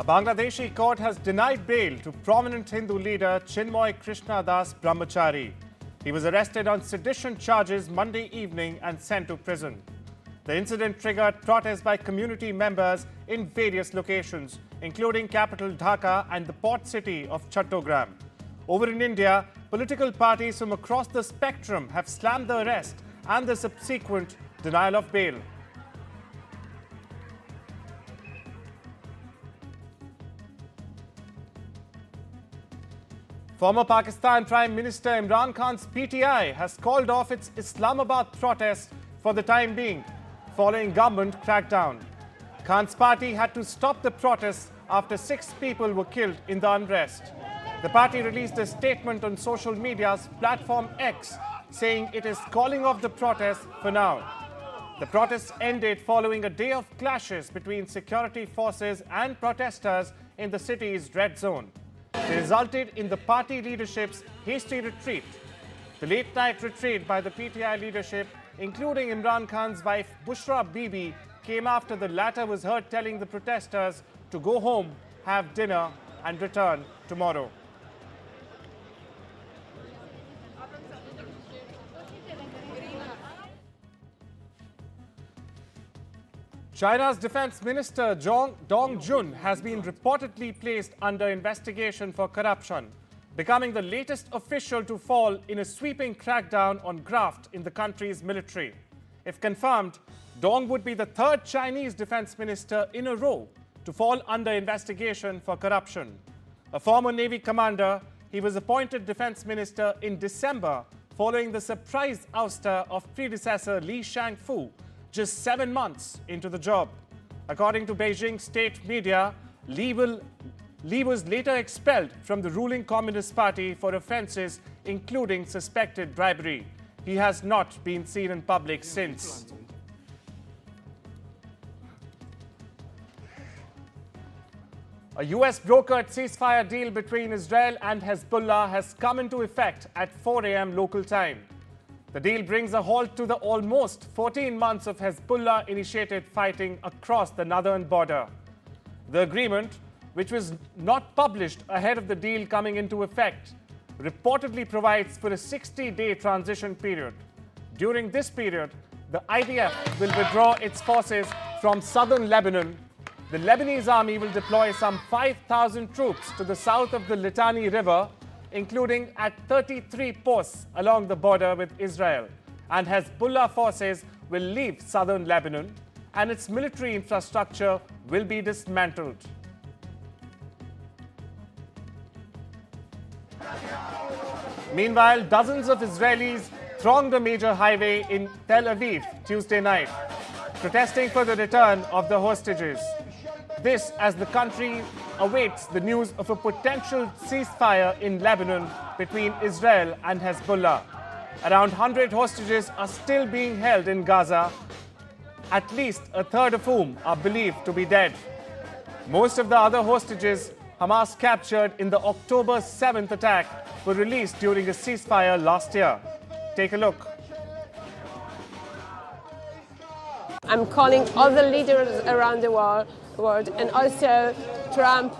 A Bangladeshi court has denied bail to prominent Hindu leader Chinmoy Krishna Brahmachari. He was arrested on sedition charges Monday evening and sent to prison. The incident triggered protests by community members in various locations, including capital Dhaka and the port city of Chattogram. Over in India, political parties from across the spectrum have slammed the arrest and the subsequent denial of bail. Former Pakistan Prime Minister Imran Khan's PTI has called off its Islamabad protests for the time being, following government crackdown. Khan's party had to stop the protests after 6 people were killed in the unrest. The party released a statement on social media's platform X, saying it is calling off the protests for now. The protests ended following a day of clashes between security forces and protesters in the city's red zone. They resulted in the party leadership's hasty retreat. The late-night retreat by the PTI leadership, including Imran Khan's wife Bushra Bibi, came after the latter was heard telling the protesters to go home, have dinner and return tomorrow. China's Defense Minister Dong Jun has been reportedly placed under investigation for corruption, becoming the latest official to fall in a sweeping crackdown on graft in the country's military. If confirmed, Dong would be the 3rd Chinese defense minister in a row to fall under investigation for corruption. A former Navy commander, he was appointed defense minister in December following the surprise ouster of predecessor Li Shangfu, just 7 months into the job. According to Beijing state media, Li was later expelled from the ruling Communist Party for offences including suspected bribery. He has not been seen in public since. A US brokered ceasefire deal between Israel and Hezbollah has come into effect at 4 a.m. local time. The deal brings a halt to the almost 14 months of Hezbollah-initiated fighting across the northern border. The agreement, which was not published ahead of the deal coming into effect, reportedly provides for a 60-day transition period. During this period, the IDF will withdraw its forces from southern Lebanon. The Lebanese army will deploy some 5,000 troops to the south of the Litani River, including at 33 posts along the border with Israel. And Hezbollah forces will leave southern Lebanon, and its military infrastructure will be dismantled. Meanwhile, dozens of Israelis thronged a major highway in Tel Aviv Tuesday night, protesting for the return of the hostages. This as the country awaits the news of a potential ceasefire in Lebanon between Israel and Hezbollah. Around 100 hostages are still being held in Gaza, at least a third of whom are believed to be dead. Most of the other hostages Hamas captured in the October 7th attack were released during a ceasefire last year. Take a look. I'm calling all the leaders around the world and also Trump.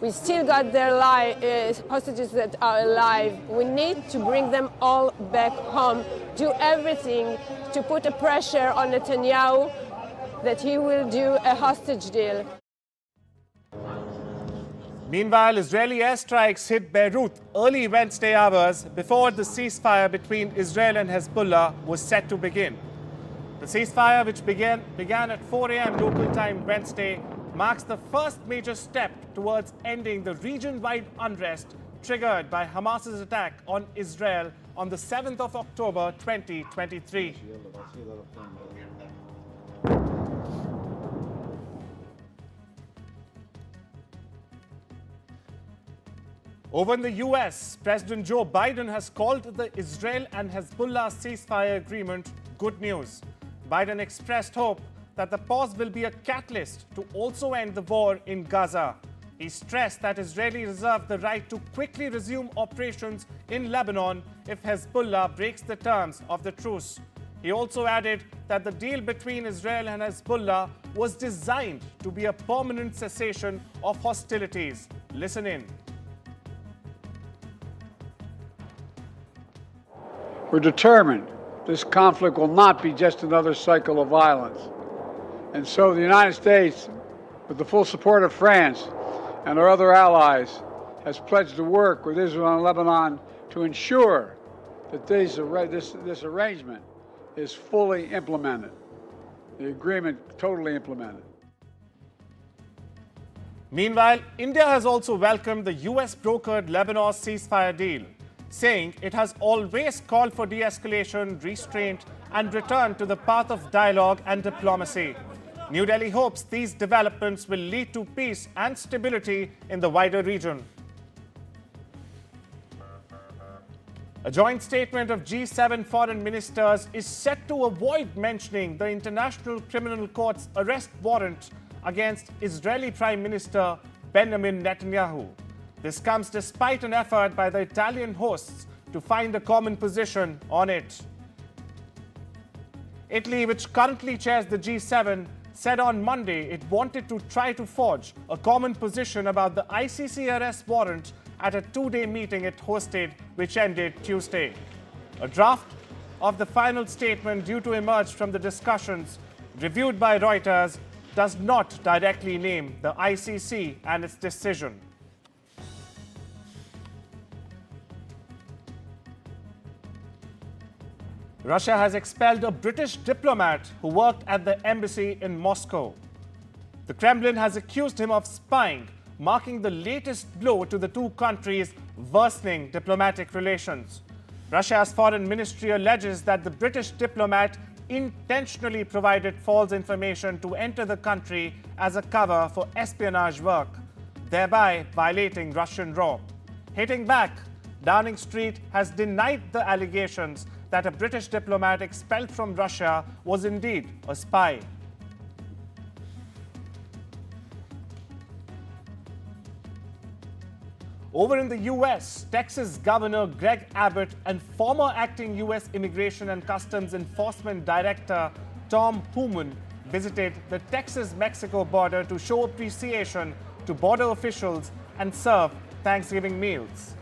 We still got their hostages that are alive. We need to bring them all back home. Do everything to put a pressure on Netanyahu that he will do a hostage deal. Meanwhile, Israeli airstrikes hit Beirut early Wednesday hours before the ceasefire between Israel and Hezbollah was set to begin. The ceasefire, which began at 4 a.m. local time Wednesday, marks the first major step towards ending the region-wide unrest triggered by Hamas's attack on Israel on the 7th of October 2023. Over in the US, President Joe Biden has called the Israel and Hezbollah ceasefire agreement good news. Biden expressed hope that the pause will be a catalyst to also end the war in Gaza. He stressed that Israelis reserve the right to quickly resume operations in Lebanon if Hezbollah breaks the terms of the truce. He also added that the deal between Israel and Hezbollah was designed to be a permanent cessation of hostilities. Listen in. We're determined this conflict will not be just another cycle of violence. And so the United States, with the full support of France and our other allies, has pledged to work with Israel and Lebanon to ensure that this arrangement is fully implemented, the agreement totally implemented. Meanwhile, India has also welcomed the US-brokered Lebanon ceasefire deal, saying it has always called for de-escalation, restraint, and return to the path of dialogue and diplomacy. New Delhi hopes these developments will lead to peace and stability in the wider region. A joint statement of G7 foreign ministers is set to avoid mentioning the International Criminal Court's arrest warrant against Israeli Prime Minister Benjamin Netanyahu. This comes despite an effort by the Italian hosts to find a common position on it. Italy, which currently chairs the G7, said on Monday it wanted to try to forge a common position about the ICC arrest warrant at a two-day meeting it hosted, which ended Tuesday. A draft of the final statement due to emerge from the discussions, reviewed by Reuters, does not directly name the ICC and its decision. Russia has expelled a British diplomat who worked at the embassy in Moscow. The Kremlin has accused him of spying, marking the latest blow to the two countries' worsening diplomatic relations. Russia's foreign ministry alleges that the British diplomat intentionally provided false information to enter the country as a cover for espionage work, thereby violating Russian law. Hitting back, Downing Street has denied the allegations that a British diplomat expelled from Russia was indeed a spy. Over in the U.S., Texas Governor Greg Abbott and former acting U.S. Immigration and Customs Enforcement Director Tom Homan visited the Texas-Mexico border to show appreciation to border officials and serve Thanksgiving meals.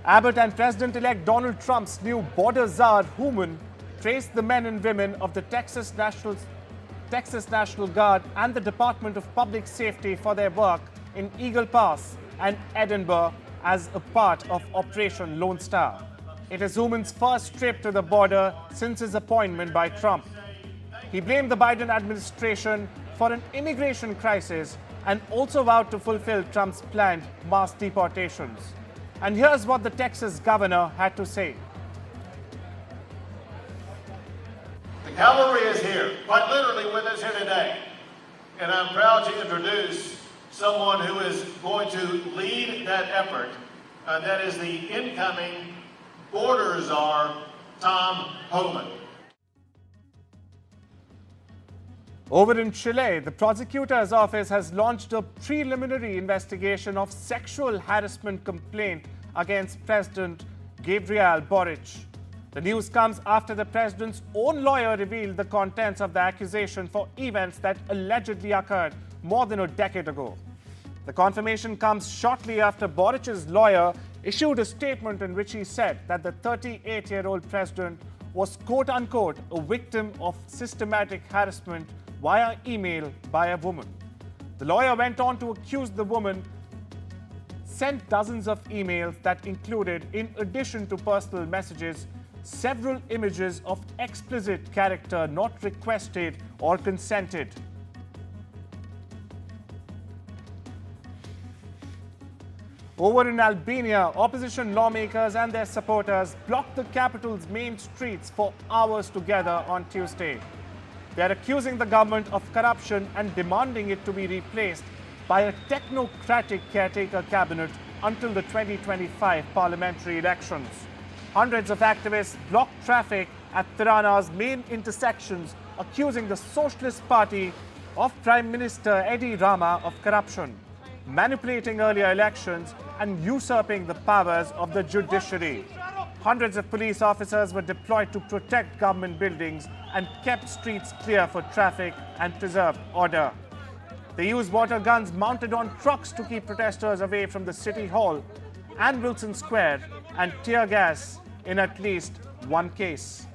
Abbott and President-elect Donald Trump's new border czar, Homan, praised the men and women of the Texas National Guard and the Department of Public Safety for their work in Eagle Pass and Edinburgh as a part of Operation Lone Star. It is Homan's first trip to the border since his appointment by Trump. He blamed the Biden administration for an immigration crisis and also vowed to fulfill Trump's planned mass deportations. And here's what the Texas governor had to say. The cavalry is here, quite literally with us here today. And I'm proud to introduce someone who is going to lead that effort. That is the incoming border czar, Tom Homan. Over in Chile, the prosecutor's office has launched a preliminary investigation of sexual harassment complaint against President Gabriel Boric. The news comes after the president's own lawyer revealed the contents of the accusation for events that allegedly occurred more than a decade ago. The confirmation comes shortly after Boric's lawyer issued a statement in which he said that the 38-year-old president was quote-unquote a victim of systematic harassment via email by a woman. The lawyer went on to accuse the woman sent dozens of emails that included, in addition to personal messages, several images of explicit character not requested or consented. Over in Albania, opposition lawmakers and their supporters blocked the capital's main streets for hours together on Tuesday. They are accusing the government of corruption and demanding it to be replaced by a technocratic caretaker cabinet until the 2025 parliamentary elections. Hundreds of activists blocked traffic at Tirana's main intersections, accusing the Socialist Party of Prime Minister Edi Rama of corruption, manipulating earlier elections and usurping the powers of the judiciary. Hundreds of police officers were deployed to protect government buildings and kept streets clear for traffic and preserved order. They used water guns mounted on trucks to keep protesters away from the City Hall and Wilson Square, and tear gas in at least one case.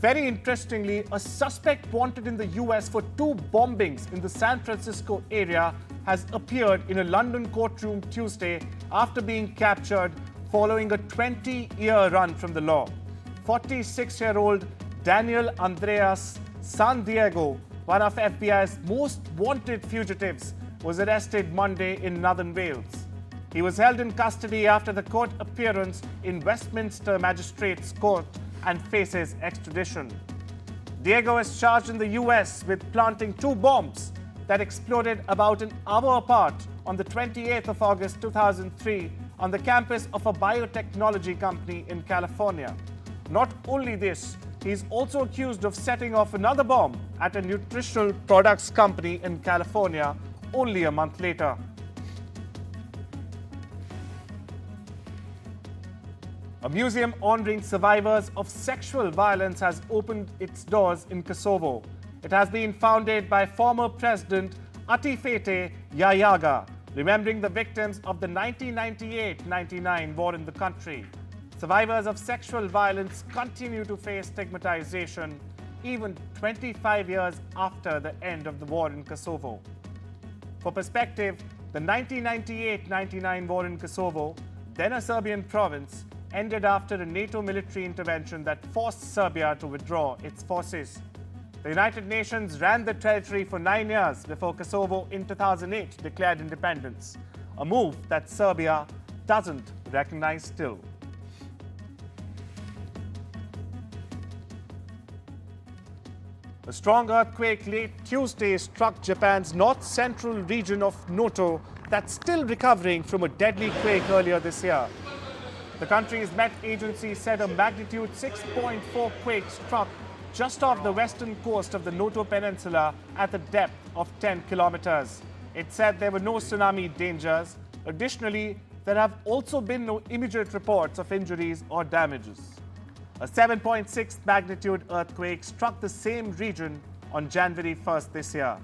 Very interestingly, a suspect wanted in the US for 2 bombings in the San Francisco area has appeared in a London courtroom Tuesday after being captured following a 20-year run from the law. 46-year-old Daniel Andreas San Diego, one of FBI's most wanted fugitives, was arrested Monday in Northern Wales. He was held in custody after the court appearance in Westminster Magistrates Court and faces extradition. Diego is charged in the US with planting 2 bombs that exploded about an hour apart on the 28th of August 2003 on the campus of a biotechnology company in California. Not only this, he is also accused of setting off another bomb at a nutritional products company in California only a month later. A museum honoring survivors of sexual violence has opened its doors in Kosovo. It has been founded by former President Atifete Yayaga, remembering the victims of the 1998-99 war in the country. Survivors of sexual violence continue to face stigmatization even 25 years after the end of the war in Kosovo. For perspective, the 1998-99 war in Kosovo, then a Serbian province, ended after a NATO military intervention that forced Serbia to withdraw its forces. The United Nations ran the territory for 9 years before Kosovo in 2008 declared independence, a move that Serbia doesn't recognize still. A strong earthquake late Tuesday struck Japan's north-central region of Noto that's still recovering from a deadly quake earlier this year. The country's Met Agency said a magnitude 6.4 quake struck just off the western coast of the Noto Peninsula at a depth of 10 kilometers. It said there were no tsunami dangers. Additionally, there have also been no immediate reports of injuries or damages. A 7.6 magnitude earthquake struck the same region on January 1st this year.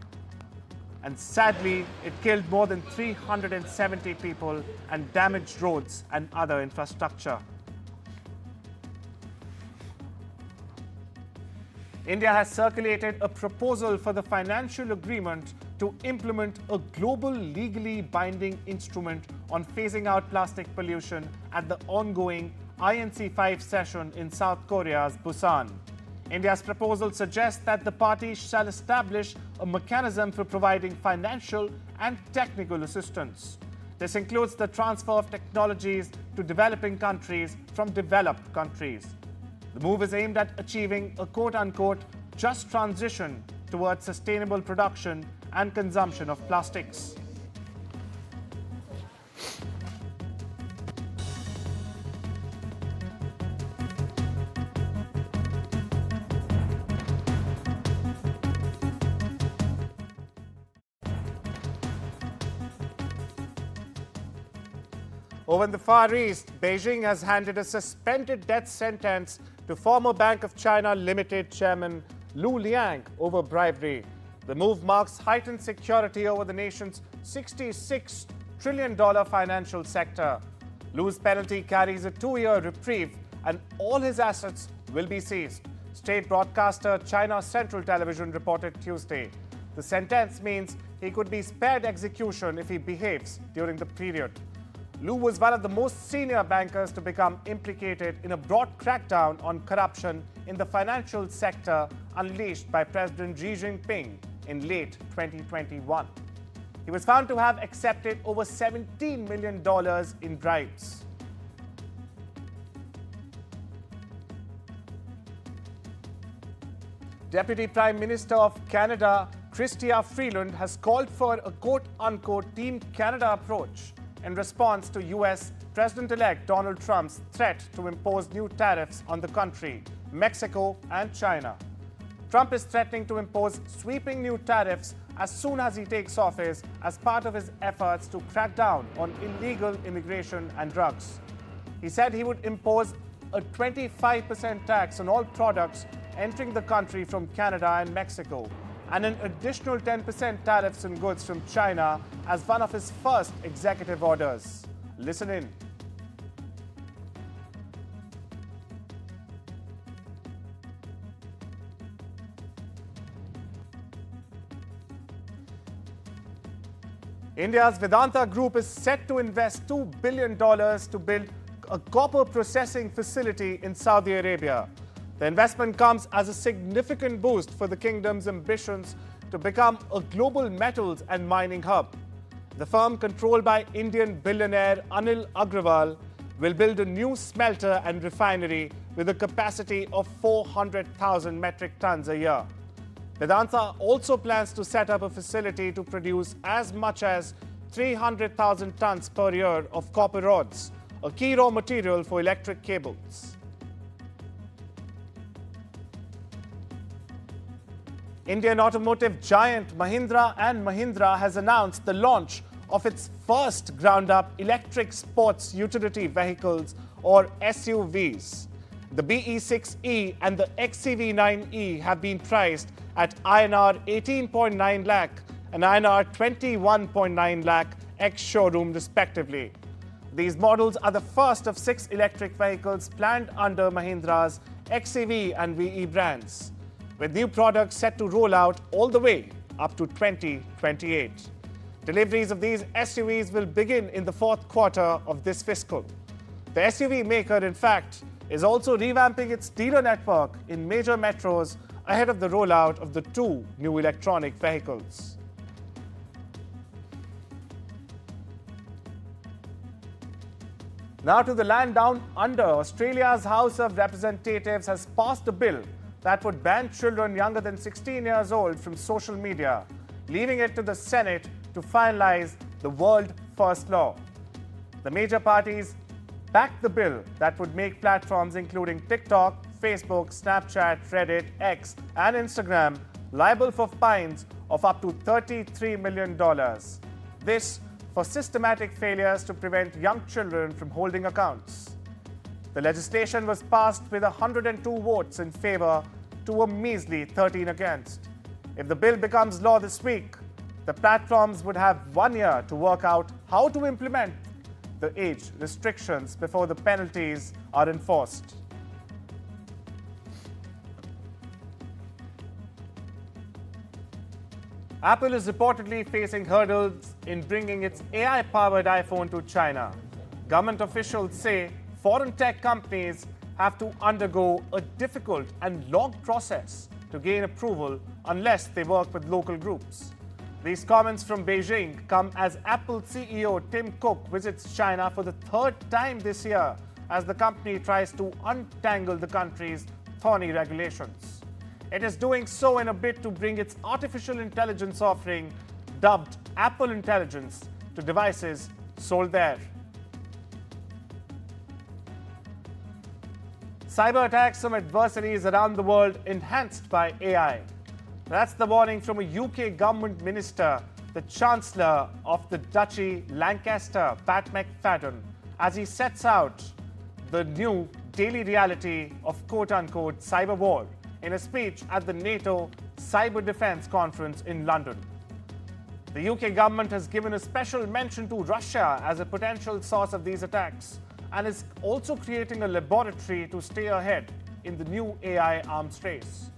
And sadly, it killed more than 370 people and damaged roads and other infrastructure. India has circulated a proposal for the financial agreement to implement a global legally binding instrument on phasing out plastic pollution at the ongoing INC5 session in South Korea's Busan. India's proposal suggests that the parties shall establish a mechanism for providing financial and technical assistance. This includes the transfer of technologies to developing countries from developed countries. The move is aimed at achieving a quote-unquote just transition towards sustainable production and consumption of plastics. Over in the Far East, Beijing has handed a suspended death sentence to former Bank of China Limited chairman Lu Liang over bribery. The move marks heightened security over the nation's $66 trillion financial sector. Lu's penalty carries a 2-year reprieve and all his assets will be seized. State broadcaster China Central Television reported Tuesday. The sentence means he could be spared execution if he behaves during the period. Lu was one of the most senior bankers to become implicated in a broad crackdown on corruption in the financial sector unleashed by President Xi Jinping in late 2021. He was found to have accepted over $17 million in bribes. Deputy Prime Minister of Canada, Chrystia Freeland, has called for a quote-unquote Team Canada approach in response to US President-elect Donald Trump's threat to impose new tariffs on the country, Mexico and China. Trump is threatening to impose sweeping new tariffs as soon as he takes office as part of his efforts to crack down on illegal immigration and drugs. He said he would impose a 25% tax on all products entering the country from Canada and Mexico, and an additional 10% tariffs on goods from China as one of his first executive orders. Listen in. India's Vedanta Group is set to invest $2 billion to build a copper processing facility in Saudi Arabia. The investment comes as a significant boost for the kingdom's ambitions to become a global metals and mining hub. The firm, controlled by Indian billionaire Anil Agrawal, will build a new smelter and refinery with a capacity of 400,000 metric tons a year. Vedanta also plans to set up a facility to produce as much as 300,000 tons per year of copper rods, a key raw material for electric cables. Indian automotive giant Mahindra & Mahindra has announced the launch of its first ground-up electric sports utility vehicles, or SUVs. The BE6E and the XCV9E have been priced at INR 18.9 lakh and INR 21.9 lakh ex-showroom respectively. These models are the first of 6 electric vehicles planned under Mahindra's XCV and VE brands, with new products set to roll out all the way up to 2028. Deliveries of these SUVs will begin in the 4th quarter of this fiscal. The SUV maker, in fact, is also revamping its dealer network in major metros ahead of the rollout of the 2 new electronic vehicles. Now to the land down under. Australia's House of Representatives has passed a bill that would ban children younger than 16 years old from social media, leaving it to the Senate to finalize the world first law. The major parties backed the bill that would make platforms including TikTok, Facebook, Snapchat, Reddit, X, and Instagram liable for fines of up to $33 million. This for systematic failures to prevent young children from holding accounts. The legislation was passed with 102 votes in favor to a measly 13 against. If the bill becomes law this week, the platforms would have 1 year to work out how to implement the age restrictions before the penalties are enforced. Apple is reportedly facing hurdles in bringing its AI-powered iPhone to China. Government officials say foreign tech companies have to undergo a difficult and long process to gain approval unless they work with local groups. These comments from Beijing come as Apple CEO Tim Cook visits China for the 3rd time this year as the company tries to untangle the country's thorny regulations. It is doing so in a bid to bring its artificial intelligence offering, dubbed Apple Intelligence, to devices sold there. Cyber attacks from adversaries around the world enhanced by AI. That's the warning from a UK government minister, the Chancellor of the Duchy Lancaster, Pat McFadden, as he sets out the new daily reality of quote-unquote cyber war in a speech at the NATO Cyber Defense Conference in London. The UK government has given a special mention to Russia as a potential source of these attacks and is also creating a laboratory to stay ahead in the new AI arms race.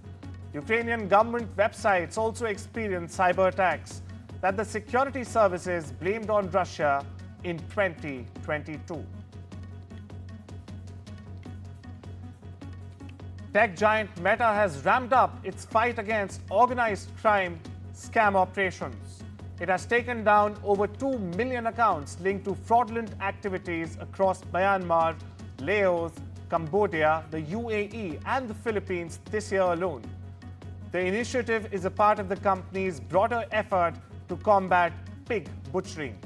Ukrainian government websites also experienced cyber attacks that the security services blamed on Russia in 2022. Tech giant Meta has ramped up its fight against organized crime scam operations. It has taken down over 2 million accounts linked to fraudulent activities across Myanmar, Laos, Cambodia, the UAE, and the Philippines this year alone. The initiative is a part of the company's broader effort to combat pig butchering,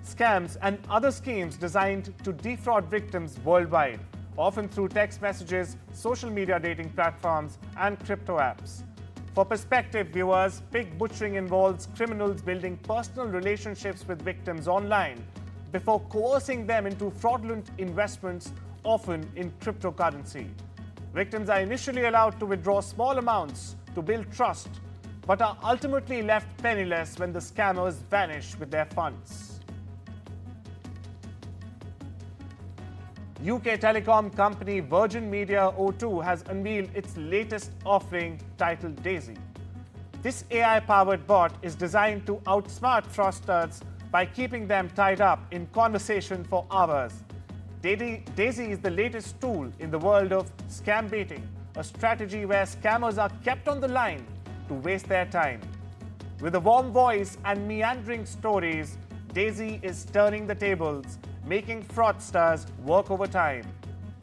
scams, and other schemes designed to defraud victims worldwide, often through text messages, social media dating platforms, and crypto apps. For perspective, viewers, pig butchering involves criminals building personal relationships with victims online before coercing them into fraudulent investments, often in cryptocurrency. Victims are initially allowed to withdraw small amounts to build trust, but are ultimately left penniless when the scammers vanish with their funds. UK telecom company Virgin Media O2 has unveiled its latest offering titled Daisy. This AI-powered bot is designed to outsmart fraudsters by keeping them tied up in conversation for hours. Daisy is the latest tool in the world of scam baiting, a strategy where scammers are kept on the line to waste their time. With a warm voice and meandering stories, Daisy is turning the tables, making fraudsters work overtime.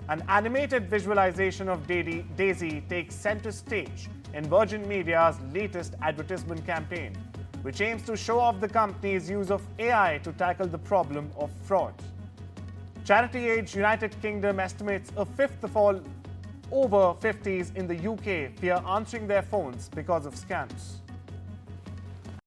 An animated visualization of Daisy takes center stage in Virgin Media's latest advertisement campaign, which aims to show off the company's use of AI to tackle the problem of fraud. Charity Age United Kingdom estimates a fifth of all over 50s in the UK fear answering their phones because of scams.